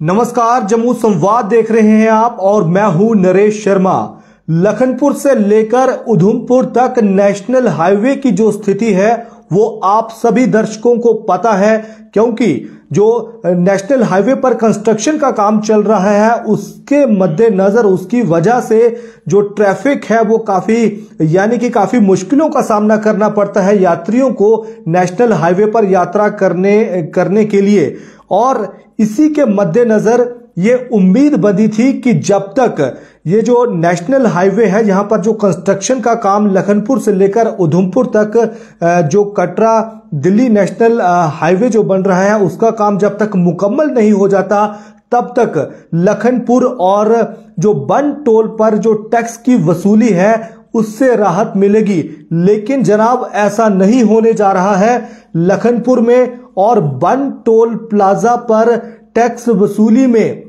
नमस्कार, जम्मू संवाद देख रहे हैं आप और मैं हूं नरेश शर्मा। लखनपुर से लेकर उधमपुर तक नेशनल हाईवे की जो स्थिति है वो आप सभी दर्शकों को पता है, क्योंकि जो नेशनल हाईवे पर कंस्ट्रक्शन का काम चल रहा है उसके मद्देनजर उसकी वजह से जो ट्रैफिक है वो काफी मुश्किलों का सामना करना पड़ता है यात्रियों को नेशनल हाईवे पर यात्रा करने के लिए। और इसी के मद्देनजर ये उम्मीद बंधी थी कि जब तक ये जो नेशनल हाईवे है, यहाँ पर जो कंस्ट्रक्शन का काम लखनपुर से लेकर उधमपुर तक जो कटरा दिल्ली नेशनल हाईवे जो बन रहा है उसका काम जब तक मुकम्मल नहीं हो जाता तब तक लखनपुर और जो बन टोल पर जो टैक्स की वसूली है उससे राहत मिलेगी। लेकिन जनाब, ऐसा नहीं होने जा रहा है। लखनपुर में और बन टोल प्लाजा पर टैक्स वसूली में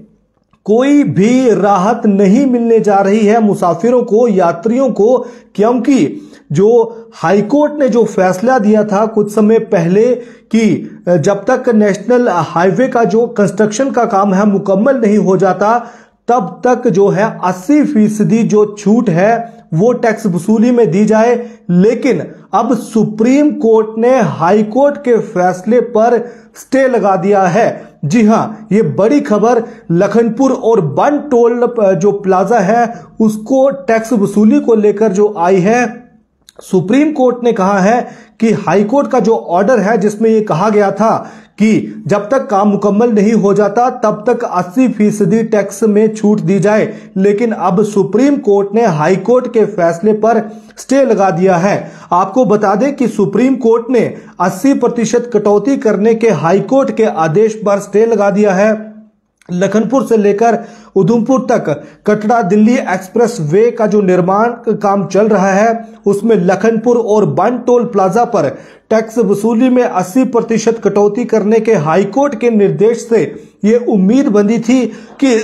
कोई भी राहत नहीं मिलने जा रही है मुसाफिरों को, यात्रियों को, क्योंकि जो हाईकोर्ट ने जो फैसला दिया था कुछ समय पहले कि जब तक नेशनल हाईवे का जो कंस्ट्रक्शन का काम है मुकम्मल नहीं हो जाता तब तक जो है 80% जो छूट है वो टैक्स वसूली में दी जाए। लेकिन अब सुप्रीम कोर्ट ने हाई कोर्ट के फैसले पर स्टे लगा दिया है। जी हां, ये बड़ी खबर लखनपुर और बन टोल जो प्लाजा है उसको टैक्स वसूली को लेकर जो आई है। सुप्रीम कोर्ट ने कहा है कि हाई कोर्ट का जो ऑर्डर है जिसमें ये कहा गया था कि जब तक काम मुकम्मल नहीं हो जाता तब तक 80% टैक्स में छूट दी जाए, लेकिन अब सुप्रीम कोर्ट ने हाई कोर्ट के फैसले पर स्टे लगा दिया है। आपको बता दें कि सुप्रीम कोर्ट ने 80% कटौती करने के हाई कोर्ट के आदेश पर स्टे लगा दिया है। लखनपुर से लेकर उधमपुर तक कटरा दिल्ली एक्सप्रेस वे का जो निर्माण काम चल रहा है उसमें लखनपुर और बन टोल प्लाजा पर टैक्स वसूली में 80% कटौती करने के हाईकोर्ट के निर्देश से ये उम्मीद बंधी थी कि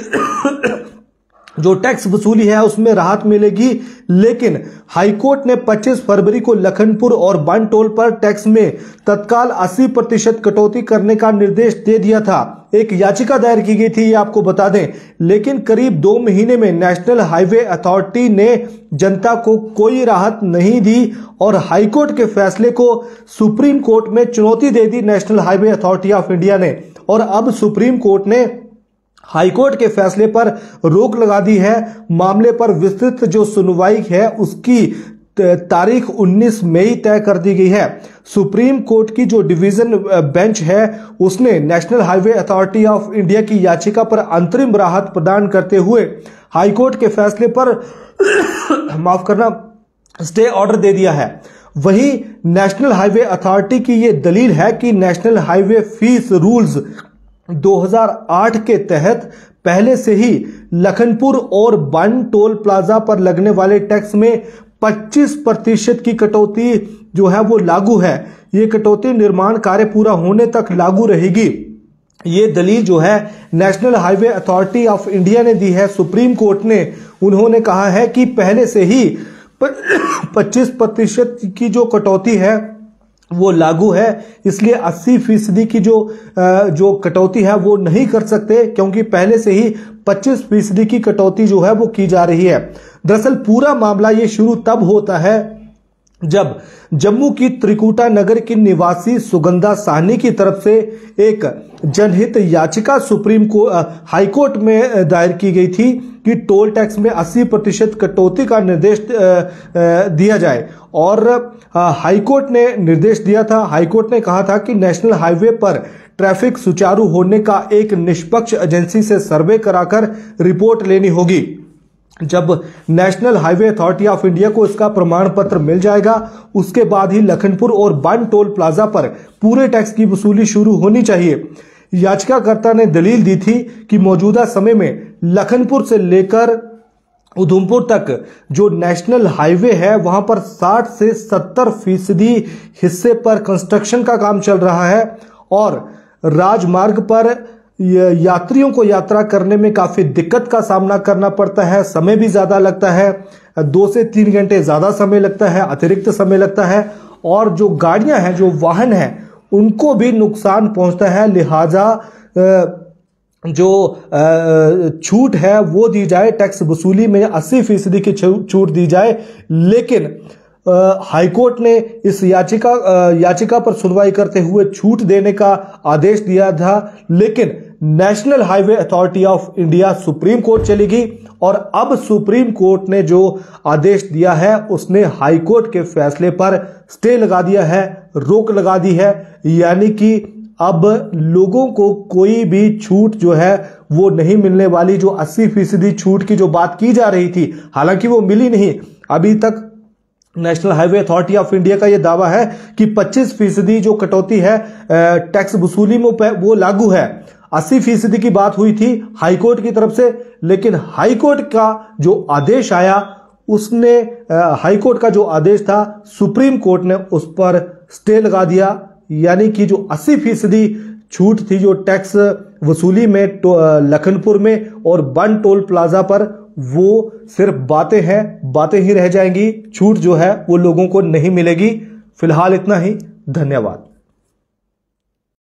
जो टैक्स वसूली है उसमें राहत मिलेगी। लेकिन हाईकोर्ट ने 25 फरवरी को लखनपुर और बन टोल पर टैक्स में तत्काल 80% कटौती करने का निर्देश दे दिया था। एक याचिका दायर की गई थी, ये आपको बता दें, लेकिन करीब 2 महीने में नेशनल हाईवे अथॉरिटी ने जनता को कोई राहत नहीं दी और हाईकोर्ट के फैसले को सुप्रीम कोर्ट में चुनौती दे दी national highway authority of India ने। और अब सुप्रीम कोर्ट ने हाईकोर्ट के फैसले पर रोक लगा दी है। मामले पर विस्तृत जो सुनवाई है उसकी तारीख 19 मई तय कर दी गई है। सुप्रीम कोर्ट की जो डिवीजन बेंच है उसने national highway authority of India की याचिका पर अंतरिम राहत प्रदान करते हुए हाईकोर्ट के फैसले पर माफ करना स्टे ऑर्डर दे दिया है। वहीं नेशनल हाईवे अथॉरिटी की ये दलील है कि नेशनल हाईवे फीस रूल्स 2008 के तहत पहले से ही लखनपुर और बन टोल प्लाजा पर लगने वाले टैक्स में 25% की कटौती जो है वो लागू है। ये कटौती निर्माण कार्य पूरा होने तक लागू रहेगी। ये दलील जो है national highway authority of India ने दी है सुप्रीम कोर्ट ने। उन्होंने कहा है कि पहले से ही 25% की जो कटौती है वो लागू है, इसलिए 80% की जो कटौती है वो नहीं कर सकते, क्योंकि पहले से ही 25% की कटौती जो है वो की जा रही है। दरअसल पूरा मामला ये शुरू तब होता है जब जम्मू की त्रिकुटा नगर की निवासी सुगंधा साहनी की तरफ से एक जनहित याचिका सुप्रीम हाईकोर्ट में दायर की गई थी कि टोल टैक्स में 80% कटौती का निर्देश दिया जाए। और हाईकोर्ट ने निर्देश दिया था। हाईकोर्ट ने कहा था कि नेशनल हाईवे पर ट्रैफिक सुचारू होने का एक निष्पक्ष एजेंसी से सर्वे कराकर रिपोर्ट लेनी होगी। जब national highway authority of India को इसका प्रमाण पत्र मिल जाएगा उसके बाद ही लखनपुर और बन टोल प्लाजा पर पूरे टैक्स की वसूली शुरू होनी चाहिए। याचिकाकर्ता ने दलील दी थी कि मौजूदा समय में लखनपुर से लेकर उधमपुर तक जो नेशनल हाईवे है वहां पर 60 से 70% हिस्से पर कंस्ट्रक्शन का काम चल रहा है और राजमार्ग पर यात्रियों को यात्रा करने में काफी दिक्कत का सामना करना पड़ता है। समय भी ज्यादा लगता है, 2 से 3 घंटे ज्यादा समय लगता है, अतिरिक्त समय लगता है और जो गाड़ियां हैं, जो वाहन हैं, उनको भी नुकसान पहुंचता है। लिहाजा जो छूट है वो दी जाए, टैक्स वसूली में 80% की छूट दी जाए। लेकिन हाईकोर्ट ने इस याचिका पर सुनवाई करते हुए छूट देने का आदेश दिया था, लेकिन national highway authority of India supreme court चली गई और अब सुप्रीम कोर्ट ने जो आदेश दिया है उसने हाईकोर्ट के फैसले पर स्टे लगा दिया है, रोक लगा दी है। यानी कि अब लोगों को कोई भी छूट जो है वो नहीं मिलने वाली। जो 80% छूट की जो बात की जा रही थी, हालांकि वो मिली नहीं अभी तक। National highway authority of India का यह दावा है कि 25% जो कटौती है टैक्स वसूली में वो लागू है। 80% की बात हुई थी हाईकोर्ट की तरफ से, लेकिन हाईकोर्ट का जो आदेश आया उसने हाईकोर्ट का जो आदेश था सुप्रीम कोर्ट ने उस पर स्टे लगा दिया। यानी कि जो 80% छूट थी जो टैक्स वसूली में लखनपुर में और बन टोल प्लाजा पर, वो सिर्फ बातें ही रह जाएंगी। छूट जो है वो लोगों को नहीं मिलेगी। फिलहाल इतना ही, धन्यवाद।